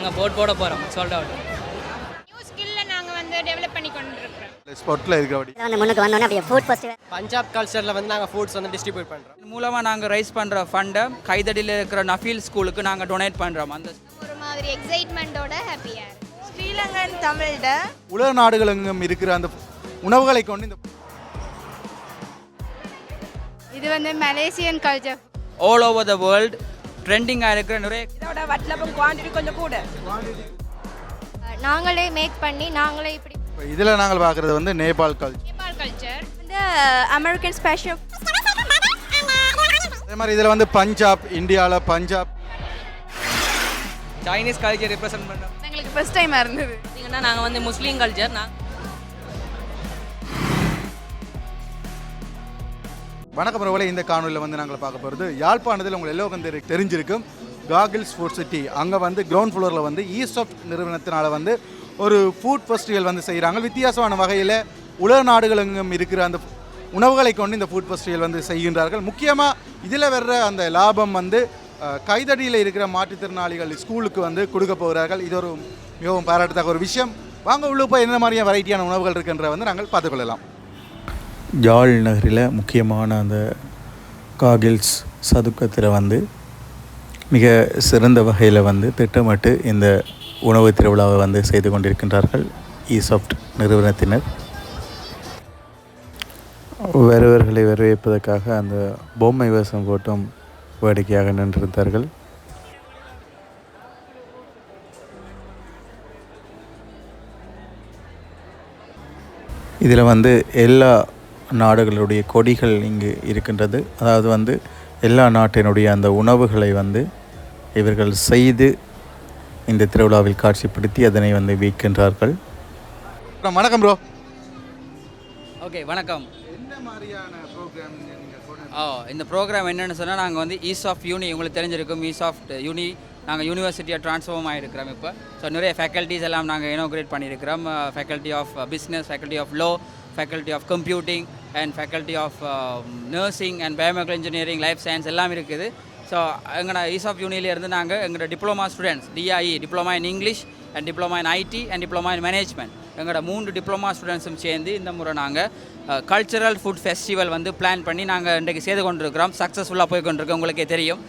நாங்கள் போட போகிறோம் சோல்ட் அவுட். நியூ ஸ்கில்லை நாங்கள் வந்து டெவலப் பண்ணி கொண்டு இருக்கிறோம். ஸ்பாட்டில் இருக்கிறபடி வந்து முன்னுக்கு வந்தோன்னே அப்படியே ஃபுட் ஃபெஸ்டிவல் பஞ்சாப் கல்ச்சரில் வந்து நாங்கள் ஃபுட்ஸ் வந்து டிஸ்ட்ரிபியூட் பண்ணுறோம். இது மூலமாக நாங்கள் ரைஸ் பண்ணுற ஃபண்டை கைதடியில் இருக்கிற நஃபீல் ஸ்கூலுக்கு நாங்கள் டொனேட் பண்ணுறோம். அந்த ஒரு மாதிரி எக்ஸைட்மெண்ட்டோட ஹாப்பியாக ஸ்ரீலங்கன் தமிழ்ட உலக நாடுகளெங்கும் இருக்கிற அந்த உணவுகளை கொண்டு இந்த இது வந்து Malaysian culture. All over the world ட்ரெண்டிங்காக இருக்கிற நிறைய இதோட வட்டலப்பம் குவான்டிட்டி கொஞ்சம் கூட. நாங்களே மேக் பண்ணி நாங்களே இப்படி இதில் நாங்கள் பார்க்குறது வந்து நேபாள் கல்ச்சர். நேபாள் கல்ச்சர் வந்து அமெரிக்கன் ஸ்பெஷல். அதே மாதிரி இதில் வந்து பஞ்சாப், இந்தியாவில் பஞ்சாப் சைனீஸ் கல்ச்சர் ரெப்ரசென்ட் பண்ணுறோம். எங்களுக்கு ஃபர்ஸ்ட் டைமாக இருந்தது. பார்த்தீங்கன்னா நாங்கள் வந்து முஸ்லீம் கல்ச்சர். வணக்கம் பிரபல. இந்த காணொலியில் வந்து நாங்கள் பார்க்க போகிறது யாழ்ப்பாணத்தில் உங்கள் எல்லோருக்கும் தெரிஞ்சிருக்கும் காகில்ஸ் ஃபுட் சிட்டி. அங்கே வந்து கிரவுண்ட் ஃப்ளோரில் வந்து ஈசாஃப்ட் நிறுவனத்தினால் வந்து ஒரு ஃபுட் ஃபெஸ்டிவல் வந்து செய்கிறாங்க. வித்தியாசமான வகையில் உலக நாடுகளெங்கும் இருக்கிற அந்த உணவுகளை கொண்டு இந்த ஃபுட் ஃபெஸ்டிவல் வந்து செய்கின்றார்கள். முக்கியமாக இதில் வர்ற அந்த லாபம் வந்து கைதடியில் இருக்கிற மாற்றுத்திறனாளிகள் ஸ்கூலுக்கு வந்து கொடுக்க போகிறார்கள். இது ஒரு மிகவும் பாராட்டத்தக்க ஒரு விஷயம். வாங்க உள்ளே போய் என்ன மாதிரியான வெரைட்டியான உணவுகள் இருக்குன்ற வந்து நாங்கள் பார்த்துக்கொள்ளலாம். யாழ் நகரில் முக்கியமான அந்த காகில்ஸ் சதுக்கத்தில் வந்து மிக சிறந்த வகையில் வந்து திட்டமிட்டு இந்த உணவு திருவிழாவை வந்து செய்து கொண்டிருக்கின்றார்கள் ஈசாஃப்ட் நிறுவனத்தினர். வருவர்களை வரவேற்பதற்காக அந்த பொம்மை வேஷம் போட்டும் வேடிக்கையாக நின்றிருந்தார்கள். இதில் வந்து எல்லா நாடுகளுடைய கொடிகள் இங்கு இருக்கின்றது. அதாவது வந்து எல்லா நாட்டினுடைய அந்த உணவுகளை வந்து இவர்கள் செய்து இந்த திருவிழாவில் காட்சிப்படுத்தி அதனை வந்து விற்கின்றார்கள். வணக்கம் ப்ரோ. ஓகே வணக்கம். என்ன மாதிரியான ப்ரோக்ராம் இந்த ப்ரோக்ராம் என்னென்னு சொன்னால் நாங்கள் வந்து ஈசாஃப்ட் யூனி, உங்களுக்கு தெரிஞ்சிருக்கும் ஈசாஃப்ட் யூனி, நாங்கள் யூனிவர்சிட்டியாக ட்ரான்ஸ்ஃபார்ம் ஆகிருக்கிறோம் இப்போ. ஸோ நிறைய ஃபேக்கல்ட்டிஸ் எல்லாம் நாங்கள் இனோக்ரேட் பண்ணியிருக்கிறோம். Faculty of business, faculty of law, faculty of computing and faculty of nursing and biomedical engineering, life science எல்லாம் இருக்குது. ஸோ எங்களோட ஈசாஃப்ட் யூனியிலேருந்து நாங்கள் எங்களோட diploma students, DIE diploma in English and diploma in IT and diploma in management, எங்களோட 3 diploma ஸ்டூடெண்ட்ஸும் சேர்ந்து இந்த முறை நாங்கள் கல்ச்சரல் ஃபுட் ஃபெஸ்டிவல் வந்து பிளான் பண்ணி நாங்கள் இன்றைக்கு செய்து கொண்டிருக்கிறோம். சக்ஸஸ்ஃபுல்லாக போய் கொண்டிருக்கோம், உங்களுக்கே தெரியும்.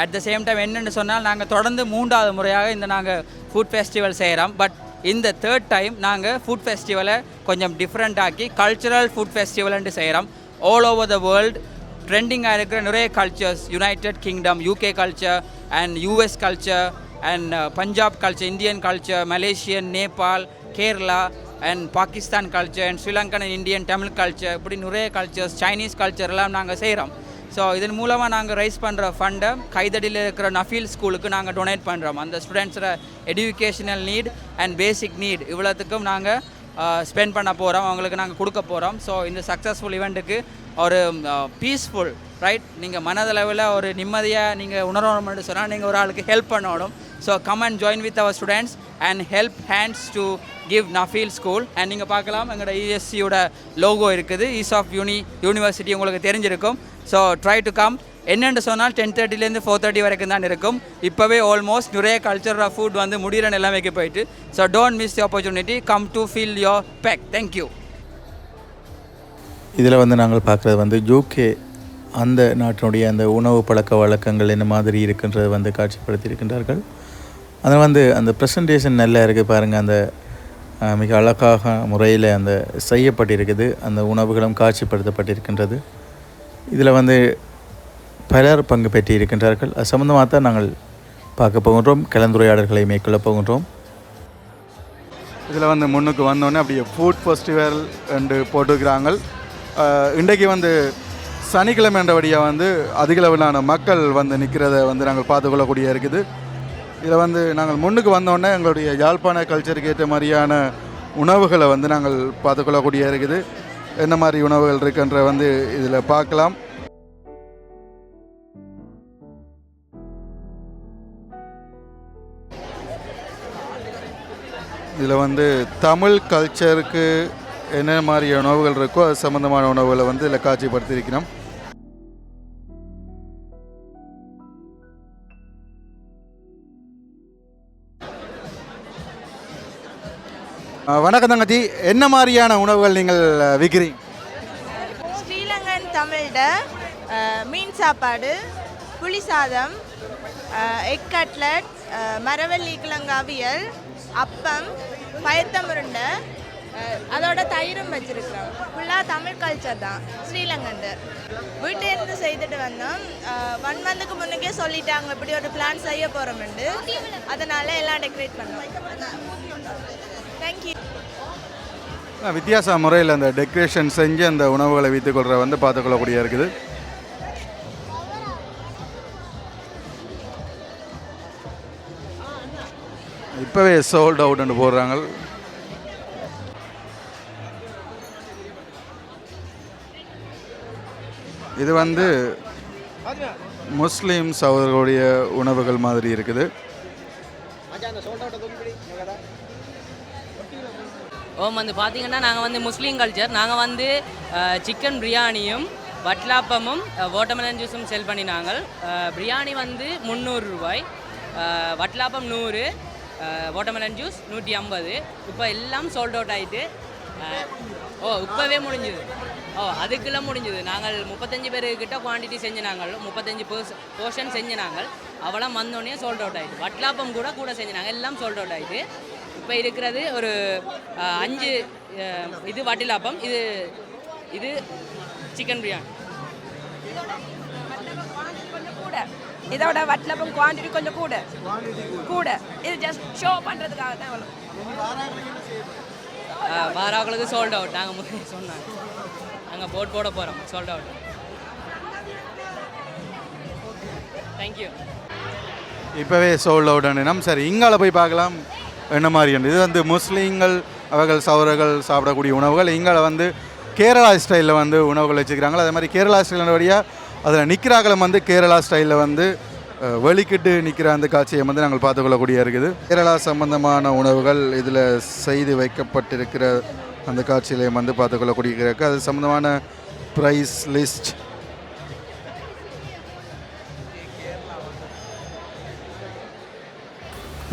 அட் த சேம் டைம் என்னென்னு சொன்னால் நாங்கள் தொடர்ந்து 3வது முறையாக இந்த நாங்கள் ஃபுட் ஃபெஸ்டிவல் செய்கிறோம். பட் இந்த 3rd டைம் நாங்கள் ஃபுட் ஃபெஸ்டிவலை கொஞ்சம் டிஃப்ரெண்ட் ஆக்கி கல்ச்சரல் ஃபுட் ஃபெஸ்டிவல்ன்ட்டு செய்கிறோம். ஆல் ஓவர் த வேர்ல்டு ட்ரெண்டிங்காக இருக்கிற நிறைய cultures, United Kingdom, UK culture and US culture and Punjab culture, Indian culture, Malaysian, Nepal, Kerala and Pakistan culture and Sri Lankan and Indian Tamil culture, இப்படி நிறைய கல்ச்சர்ஸ், சைனீஸ் கல்ச்சர் எல்லாம் நாங்கள் செய்கிறோம். ஸோ இதன் மூலமாக நாங்கள் ரைஸ் பண்ணுற ஃபண்டை கைதடியில் இருக்கிற நஃபீல் ஸ்கூலுக்கு நாங்கள் டொனேட் பண்ணுறோம். அந்த ஸ்டூடெண்ட்ஸோட educational need and basic need இவ்வளோத்துக்கும் நாங்கள் ஸ்பெண்ட் பண்ண போகிறோம், அவங்களுக்கு நாங்கள் கொடுக்க போகிறோம். ஸோ இந்த சக்ஸஸ்ஃபுல் ஈவெண்ட்டுக்கு ஒரு பீஸ்ஃபுல் ரைட், நீங்கள் மனதளவில் ஒரு நிம்மதியாக நீங்கள் உணரணும்னு சொன்னால் நீங்கள் ஒரு ஆளுக்கு ஹெல்ப் பண்ணணும். So come and join with our students and help hands to give நஃபீல் ஸ்கூல். அண்ட் நீங்கள் பார்க்கலாம் எங்களோட இஎஸ்சியோட லோகோ இருக்குது, ஈசாஃப்ட் யூனிவர்சிட்டி உங்களுக்கு தெரிஞ்சிருக்கும். So try to come. என்னென்னு சொன்னால் 10:30 to 4:30 வரைக்கும் தான் இருக்கும். இப்போவே ஆல்மோஸ்ட் நிறைய கல்ச்சரல் ஃபுட் வந்து முடிகிற நிலைமைக்கு போயிட்டு. So don't miss the opportunity, come to feel your bag. Thank you. இதில் வந்து நாங்கள் பார்க்குறது வந்து யூகே அந்த நாட்டினுடைய அந்த உணவு பழக்க வழக்கங்கள் என்ன மாதிரி இருக்கின்றதை வந்து காட்சிப்படுத்தியிருக்கின்றார்கள். அதில் வந்து அந்த ப்ரெசன்டேஷன் நல்லா இருக்குது பாருங்கள். அந்த மிக அழகாக முறையில் அந்த செய்யப்பட்டிருக்குது. அந்த உணவுகளும் காட்சிப்படுத்தப்பட்டிருக்கின்றது. இதில் வந்து பலர் பங்கு பெற்று இருக்கின்றார்கள். அது சம்பந்தமாக தான் நாங்கள் பார்க்க போகின்றோம், கலந்துரையாடல்களை மேற்கொள்ள போகின்றோம். இதில் வந்து முன்னுக்கு வந்தோடனே அப்படியே ஃபுட் ஃபெஸ்டிவல் என்று போட்டுக்கிறாங்க. இன்றைக்கு வந்து சனிக்கிழமை என்றபடியாக வந்து அதிகளவிலான மக்கள் வந்து நிற்கிறத வந்து நாங்கள் பார்த்துக்கொள்ளக்கூடிய இருக்குது. இதில் வந்து நாங்கள் முன்னுக்கு வந்தோடனே எங்களுடைய யாழ்ப்பாண கல்ச்சருக்கு ஏற்ற மாதிரியான உணவுகளை வந்து நாங்கள் பார்த்துக்கொள்ளக்கூடிய இருக்குது. என்ன மாதிரி உணவுகள் இருக்குன்ற வந்து இதில் பார்க்கலாம். இதில் வந்து தமிழ் கல்ச்சருக்கு என்ன மாதிரி உணவுகள் இருக்கோ அது சம்மந்தமான உணவுகளை வந்து இதில் காட்சிப்படுத்தியிருக்கிறோம். வணக்கம் தங்கச்சி, என்ன மாதிரியான உணவுகள் நீங்கள் விற்கிறீங்க? ஸ்ரீலங்கன் தமிழ்ட மீன் சாப்பாடு, புளி சாதம், எக் கட்லட், மரவள்ளி கிழங்கு அவியல், அப்பம், பயத்தமுருண்டை, அதோட தயிரும் வச்சிருக்கிறோம். ஃபுல்லாக தமிழ் கல்ச்சர் தான் ஸ்ரீலங்கண்டு. வீட்டிலேருந்து செய்துட்டு வந்தோம். 1 மந்த்துக்கு முன்னுக்கே சொல்லிட்டாங்க இப்படி ஒரு பிளான் செய்ய போகிறோம்ண்டு. அதனால எல்லாம் டெக்கரேட் பண்ணோம். தேங்க்யூ. வித்தியாச முறையில் அந்த டெக்கரேஷன் செஞ்சு அந்த உணவுகளை வைத்துக்கொள்கிற வந்து பார்த்துக்கொள்ளக்கூடிய இருக்குது. இப்போவே சோல்ட் அவுட்னு போடுறாங்க. இது வந்து முஸ்லீம்ஸ் அவர்களுடைய உணவுகள் மாதிரி இருக்குது. வந்து பார்த்தீங்கன்னா நாங்கள் வந்து முஸ்லீம் கல்ச்சர். நாங்கள் வந்து சிக்கன் பிரியாணியும் வட்லாப்பமும் வாட்டர்மெலன் ஜூஸும் செல் பண்ணினாங்க. பிரியாணி வந்து 300 ரூபாய், வட்லாப்பம் 100, வாட்டர்மெலன் ஜூஸ் 150. இப்போ எல்லாம் சோல்ட் அவுட் ஆகிட்டு இப்போவே முடிஞ்சுது. அதுக்கெல்லாம் முடிஞ்சுது. நாங்கள் 35 பேருக்கிட்ட குவான்டிட்டி செஞ்சினாங்க, 35 போர்ஷன் செஞ்சினாங்க. அவளாம் வந்தோடனே சோல்ட் அவுட் ஆகிட்டு. வட்லாப்பம் கூட செஞ்சினாங்க, எல்லாம் சோல்ட் அவுட் ஆகிட்டு. இப்போ இருக்கிறது ஒரு 5 இது வட்டிலாப்பம், இது சிக்கன் பிரியாணி. இதோட வட்லப்பம் குவான்டிட்டி கொஞ்சம் கூட. இது ஜஸ்ட் ஷோ பண்ணுறதுக்காக தான் அவ்வளோ. வாராக்களுக்கு சோல்ட் அவுட். நாங்கள் முதல்ல சொன்னாங்க, நாங்கள் போட போகிறோம். Sold out. தேங்க்யூ. இப்போவே சோல்ட் அவுட். சரி, இங்கால போய் பார்க்கலாம் என்ன மாதிரி. இது வந்து முஸ்லீம்கள் அவர்கள் சவர்கள் சாப்பிடக்கூடிய உணவுகள். இங்கால வந்து கேரளா ஸ்டைலில் வந்து உணவுகள் வச்சுக்கிறாங்க. அதே மாதிரி கேரளா ஸ்டைலின் வழியாக அதில் நிற்கிறாக்களும் வந்து கேரளா ஸ்டைலில் வந்து வெளிக்கிட்டு நிற்கிற அந்த காட்சியை வந்து நாங்கள் பார்த்துக்கொள்ளக்கூடிய இருக்குது. கேரளா சம்பந்தமான உணவுகள் இதில் செய்து வைக்கப்பட்டிருக்கிற அந்த காட்சியிலையும் வந்து பார்த்துக்கொள்ளக்கூடிய இருக்குது. அது சம்பந்தமான ப்ரைஸ் லிஸ்ட்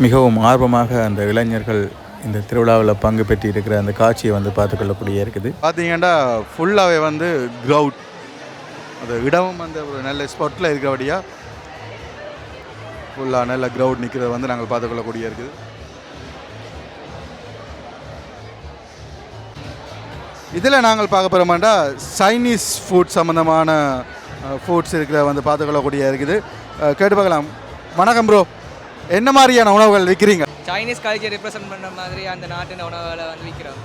மிகவும் ஆர்வமாக அந்த இளைஞர்கள் இந்த திருவிழாவில் பங்கு பெற்று இருக்கிற அந்த காட்சியை வந்து பார்த்துக்கொள்ளக்கூடிய இருக்குது. பார்த்தீங்கன்னா ஃபுல்லாகவே வந்து க்ரௌட், அது இடமும் வந்து ஒரு நல்ல ஸ்பாட்டில் இருக்கிறபடியாக ஃபுல்லாக நல்ல க்ரௌட் நிற்கிறத வந்து நாங்கள் பார்த்துக்கொள்ளக்கூடிய இருக்குது. இதில் நாங்கள் பார்க்க போகிறோம்னா சைனீஸ் ஃபுட் சம்மந்தமான ஃபுட்ஸ் இருக்கிற வந்து பார்த்துக்கொள்ளக்கூடிய இருக்குது. கேட்டு பார்க்கலாம். வணக்கம் ப்ரோ, என்ன மாதிரியான உணவுகள் விற்கிறீங்க? சைனீஸ் கல்ச்சர் ரெப்ரசென்ட் பண்ணுற மாதிரி அந்த நாட்டின் உணவுகளை வந்து விற்கிறோம்.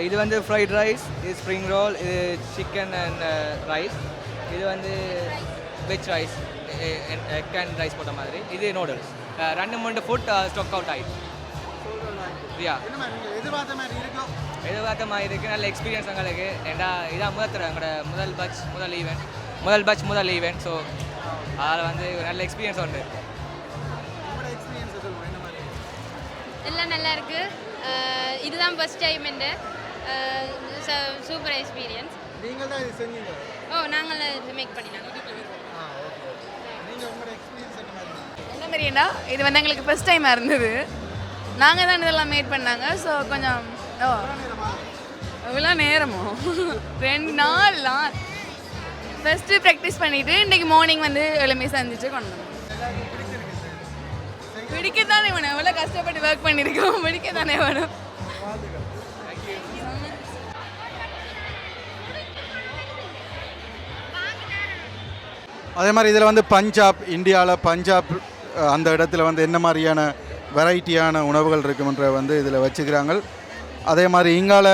இது வந்து ஃப்ரைட் ரைஸ், இது ஸ்ப்ரிங் ரோல், இது சிக்கன் அண்ட் ரைஸ், இது வந்து veg rice, egg and rise போட்ட மாதிரி, இது நூடுல்ஸ். 2-3 ஃபுட் ஸ்டாக் அவுட் ஆகிடுச்சு. எதிர்பார்த்த மாதிரி இருக்குது. நல்ல எக்ஸ்பீரியன்ஸ் எங்களுக்கு. ஏன்னா இதான் எங்களோட முதல் பேட்ச் ஈவெண்ட். ஸோ அதில் வந்து நல்ல எக்ஸ்பீரியன்ஸ் உண்டு. எல்லாம் நல்லா இருக்குது. இதுதான் ஃபர்ஸ்ட் டைம் என்று சூப்பர் எக்ஸ்பீரியன்ஸ். நீங்கள் தான் இது செஞ்சீங்க? நாங்கள் இது மேக் பண்ணினாங்க. என்ன மாதிரினா இது வந்து எங்களுக்கு ஃபர்ஸ்ட் டைமாக இருந்தது. நாங்கள் தான் இதெல்லாம் மேட் பண்ணாங்க. ஸோ கொஞ்சம் இவ்வளோ நேரமோ 2 நாள்லாம் ஃபஸ்ட்டு ப்ராக்டிஸ் பண்ணிவிட்டு இன்றைக்கி மார்னிங் வந்து எல்லாமே சந்திச்சு கொண்டு வந்தோம். பிடிக்கத்தானே வேணும், எவ்வளோ கஷ்டப்பட்டு ஒர்க் பண்ணியிருக்கோம், பிடிக்கத்தானே வேணும். அதே மாதிரி இதில் வந்து பஞ்சாப், இந்தியாவில் பஞ்சாப் அந்த இடத்துல வந்து என்ன மாதிரியான வெரைட்டியான உணவுகள் இருக்குன்ற வந்து இதில் வச்சுக்கிறாங்க. அதே மாதிரி இங்கால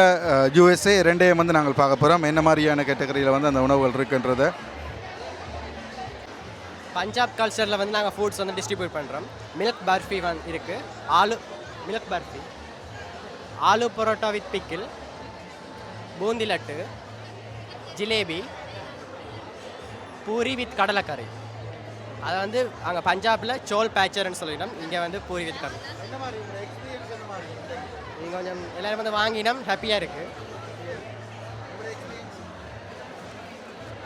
USA ரெண்டையும் வந்து நாங்கள் பார்க்க போகிறோம். என்ன மாதிரியான கேட்டகரியில் வந்து அந்த உணவுகள் இருக்குன்றத. பஞ்சாப் கல்ச்சரில் வந்து நாங்கள் ஃபுட்ஸ் வந்து டிஸ்ட்ரிபியூட் பண்ணுறோம். மில்க் பர்ஃபி வந்து இருக்குது. Milk barfi, aloo paratha with pickle, boondi laddu, jalebi, puri with கடலைக்கறி. அதை வந்து அங்கே பஞ்சாபில் சோல் பேச்சர்னு சொல்லிட்டோம். இங்கே வந்து பூரி வித் கடலை. நீங்கள் கொஞ்சம் எல்லோரும் வந்து வாங்கினோம், ஹாப்பியாக இருக்குது.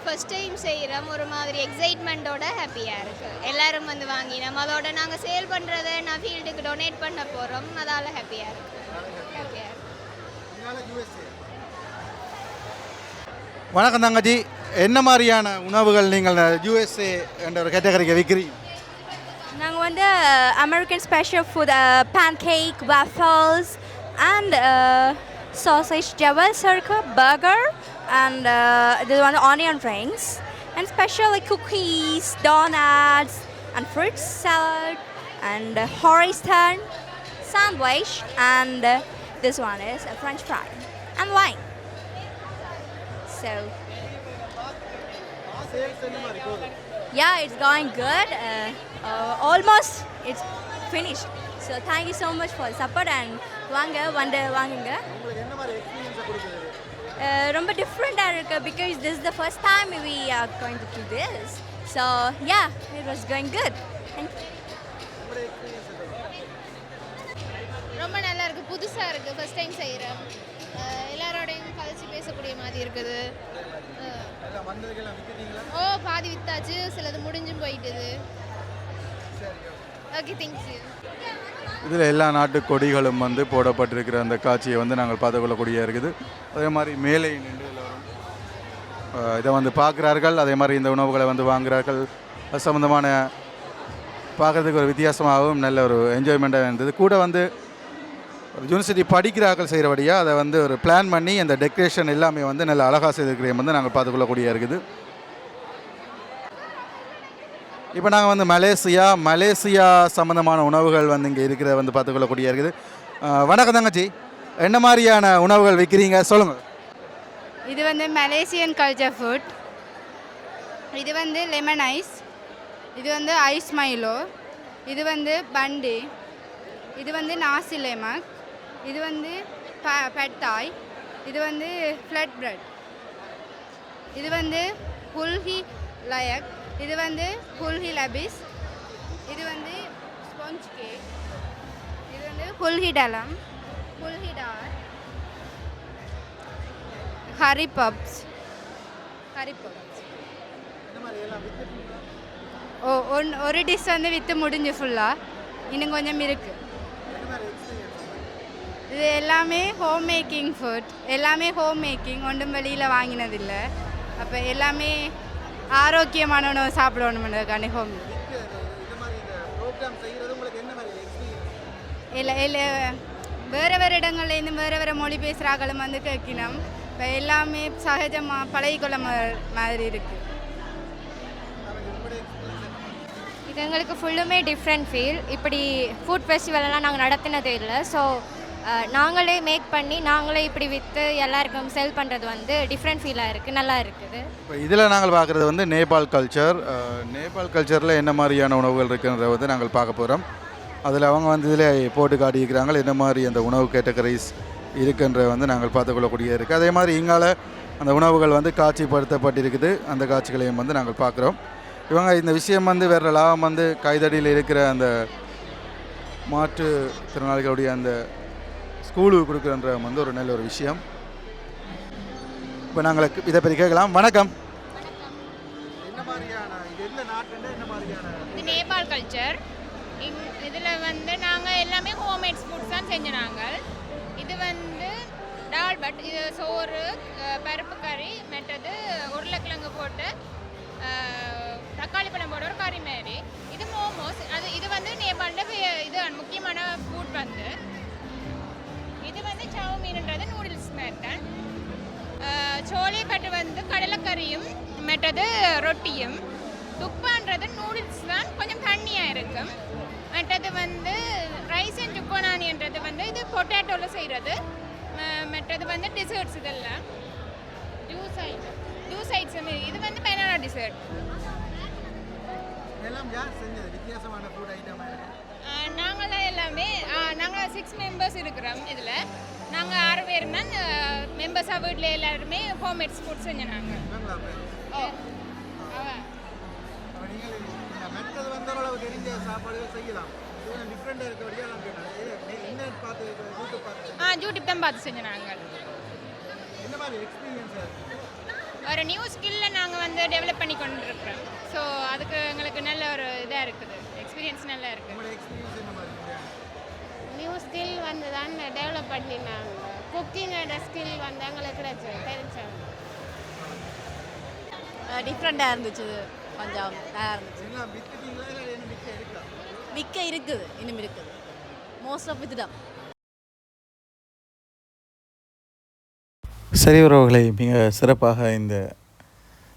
ஃபர்ஸ்ட் டைம் செய்கிறோம், ஒரு மாதிரி எக்ஸைட்மெண்ட்டோட ஹாப்பியாக இருக்குது. எல்லாரும் வந்து வாங்கினோம், அதோட நாங்கள் சேல் பண்ணுறதை நான் ஃபீல்டுக்கு டொனேட் பண்ண போகிறோம், அதால் ஹாப்பியாக இருக்குது. வணக்கம் தங்கச்சி, என்ன மாதிரியான உணவுகள் நீங்கள் யூஎஸ்ஏ என்ற ஒரு கேட்டகரிக்கு விற்கிறீங்க? நாங்கள் வந்து American special food pancake, waffles and sausage jewels இருக்கு, burger and இது வந்து onion rings and special like cookies, donuts and fruit salad and horizon sandwich and this one is a french fry and wine. So yeah, it's going good. Almost it's finished. So thank you so much for the support and வாங்குங்க. ரொம்ப டிஃப்ரெண்ட்டாக இருக்குது because this is the first time we are going to do this. So yeah, it was going good. Thank you. ரொம்ப நல்லா இருக்குது, புதுசாக இருக்குது, first time செய்கிறோம். எல்லாரோடையும் கழிச்சு பேசக்கூடிய மாதிரி இருக்குது. ஓ, பாதி வித்தாச்சு, சிலது முடிஞ்சும் போயிட்டுது. Okay, thank you. இதில் எல்லா நாட்டு கொடிகளும் வந்து போடப்பட்டிருக்கிற அந்த காட்சியை வந்து நாங்கள் பார்த்துக்கொள்ளக்கூடிய இருக்குது. அதே மாதிரி மேலே நின்று எல்லோரும் இதை வந்து பார்க்குறார்கள், அதே மாதிரி இந்த உணவுகளை வந்து வாங்குகிறார்கள். அது சம்மந்தமான பார்க்குறதுக்கு ஒரு வித்தியாசமாகவும் நல்ல ஒரு என்ஜாய்மெண்ட்டாக இருந்தது. கூட வந்து யூனிவர்சிட்டி படிக்கிறார்கள் செய்கிறபடியாக அதை வந்து ஒரு பிளான் பண்ணி அந்த டெக்கரேஷன் எல்லாமே வந்து நல்ல அழகாக செய்திருக்கிறேன் வந்து நாங்கள் பார்த்துக்கொள்ளக்கூடிய இருக்குது. இப்போ நாங்கள் வந்து மலேசியா சம்மந்தமான உணவுகள் வந்து இங்கே இருக்கிறத வந்து பார்த்துக்கொள்ளக்கூடிய இருக்குது. வணக்கம் தங்கச்சி, என்ன மாதிரியான உணவுகள் விற்கிறீங்க சொல்லுங்கள். இது வந்து மலேசியன் கல்ச்சர் ஃபுட். இது வந்து லெமன் ஐஸ், இது வந்து ஐஸ் மைலோ, இது வந்து பண்டி, இது வந்து நாசி லெமக், இது வந்து பெட்டாய், இது வந்து ஃப்ளட் பிரெட், இது வந்து புல்ஹி லயக், இது வந்து புல்ஹி லபிஸ், இது வந்து ஸ்பாஞ்ச் கேக், இது வந்து புல்ஹி டலம், புல்ஹி டார், ஹரி பப்ஸ். ஒரு டிஷ் வந்து விற்று முடிஞ்சு ஃபுல்லாக, இன்னும் கொஞ்சம் இருக்குது. இது எல்லாமே ஹோம் மேக்கிங் ஃபுட், எல்லாமே ஹோம் மேக்கிங், ஒன்றும் வெளியில் வாங்கினதில்லை. அப்போ எல்லாமே ஆரோக்கியமான உணவு சாப்பிடணுன்றதுக்காண்டி ஹோம். இல்லை வேறு இடங்கள்லேருந்து வேறு மொழி பேசுகிறாங்களும் வந்து கேட்கணும். இப்போ எல்லாமே சகஜமாக பழகிக்கொள்ள மாதிரி இருக்குது. இது எங்களுக்கு ஃபுல்லுமே டிஃப்ரெண்ட் ஃபீல். இப்படி ஃபுட் ஃபெஸ்டிவலெல்லாம் நாங்கள் நடத்தினதே இல்லை. ஸோ நாங்களே மேக் பண்ணி நாங்களே இப்படி விற்று எல்லாருக்கும் செல் பண்ணுறது வந்து டிஃப்ரெண்ட் ஃபீலாக இருக்குது, நல்லா இருக்குது. இப்போ இதில் நாங்கள் பார்க்குறது வந்து நேபாள் கல்ச்சரில் என்ன மாதிரியான உணவுகள் இருக்குன்றத வந்து நாங்கள் பார்க்க போகிறோம். அதில் அவங்க வந்து இதில் போட்டு காட்டியிருக்கிறாங்க என்ன மாதிரி அந்த உணவு கேட்டகரிஸ் இருக்குன்ற வந்து நாங்கள் பார்த்துக்கொள்ளக்கூடிய இருக்குது. அதே மாதிரி இங்கால அந்த உணவுகள் வந்து காட்சிப்படுத்தப்பட்டிருக்குது, அந்த காட்சிகளையும் வந்து நாங்கள் பார்க்குறோம். இவங்க இந்த விஷயம் வந்து வேறு லாபம் வந்து கைதடியில் இருக்கிற அந்த மாற்றுத்திறனாளிகளுடைய அந்த ஸ்கூலுக்கு கொடுக்குறன்ற வந்து ஒரு நல்ல ஒரு விஷயம். இப்போ நாங்கள் இதை பற்றி கேட்கலாம். வணக்கம். இது நேபாள் கல்ச்சர். இதில் வந்து நாங்கள் எல்லாமே ஹோம்மேட் ஃபுட்ஸ் தான் செஞ்சோம் நாங்கள். இது வந்து டால் பட், இது சோறு, பருப்பு கறி, மெட்டது உருளைக்கிழங்கு போட்டு தக்காளி பழம் போட ஒரு கறி மாரி. இது மோமோஸ். இது வந்து நேபாளில் இது முக்கியமான ஃபுட் வந்து. இது வந்து சவுமீன்ன்றது நூடுல்ஸ் மாதிரி தான். சோலை பட்டு வந்து கடலைக்கறியும் மற்றது ரொட்டியும். துப்பான்றது நூடுல்ஸ் தான், கொஞ்சம் தண்ணியாக இருக்கும். மற்றது வந்து ரைஸ் அண்ட் சுக்கோனானின்றது வந்து இது பொட்டேட்டோவில் செய்கிறது. மற்றது வந்து டிசர்ட்ஸ், இதெல்லாம் ஜூஸ் ஐட்ஸ். இது வந்து பனானா டிசர்ட். நாங்கள் தான் எல்லாமே நாங்கள் 6 மெம்பர்ஸ் இருக்கிறோம். இதில் நாங்கள் 6 பேர் தான் மெம்பர்ஸாக வீட்டில் எல்லாருமே ஹோம்மேட் ஃபுட் செஞ்சோம் நாங்கள். யூடியூப் தான் பார்த்து செஞ்சோம் நாங்கள். ஒரு நியூ ஸ்கில்லை நாங்கள் வந்து டெவலப் பண்ணி கொண்டு இருக்கிறோம். ஸோ அதுக்கு எங்களுக்கு நல்ல ஒரு இதாக இருக்குது, எக்ஸ்பீரியன்ஸ் நல்லா இருக்குது. நியூ ஸ்கில் வந்து தான் டெவலப் பண்ணினாங்க. குக்கிங்கோட ஸ்கில் வந்து எங்களுக்கு தெரிஞ்சாங்க. டிஃப்ரெண்ட்டாக இருந்துச்சு, கொஞ்சம் நல்லா இருந்துச்சு. விற்க இருக்குது, இன்னும் இருக்குது. மோஸ்ட் ஆஃப் இதுதான். சரி உறவுகளை, மிக சிறப்பாக இந்த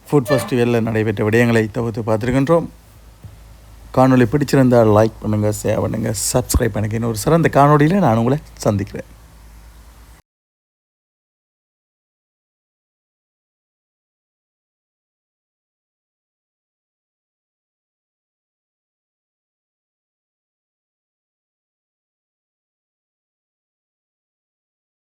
ஃபுட் ஃபெஸ்டிவலில் நடைபெற்ற விடயங்களை தொகுத்து பார்த்துருக்கின்றோம். காணொளி பிடிச்சிருந்தால் லைக் பண்ணுங்கள், ஷேர் பண்ணுங்கள், சப்ஸ்கிரைப் பண்ணுங்கள். இன்னொரு சிறந்த காணொளியில் நான் உங்களை சந்திக்கிறேன்.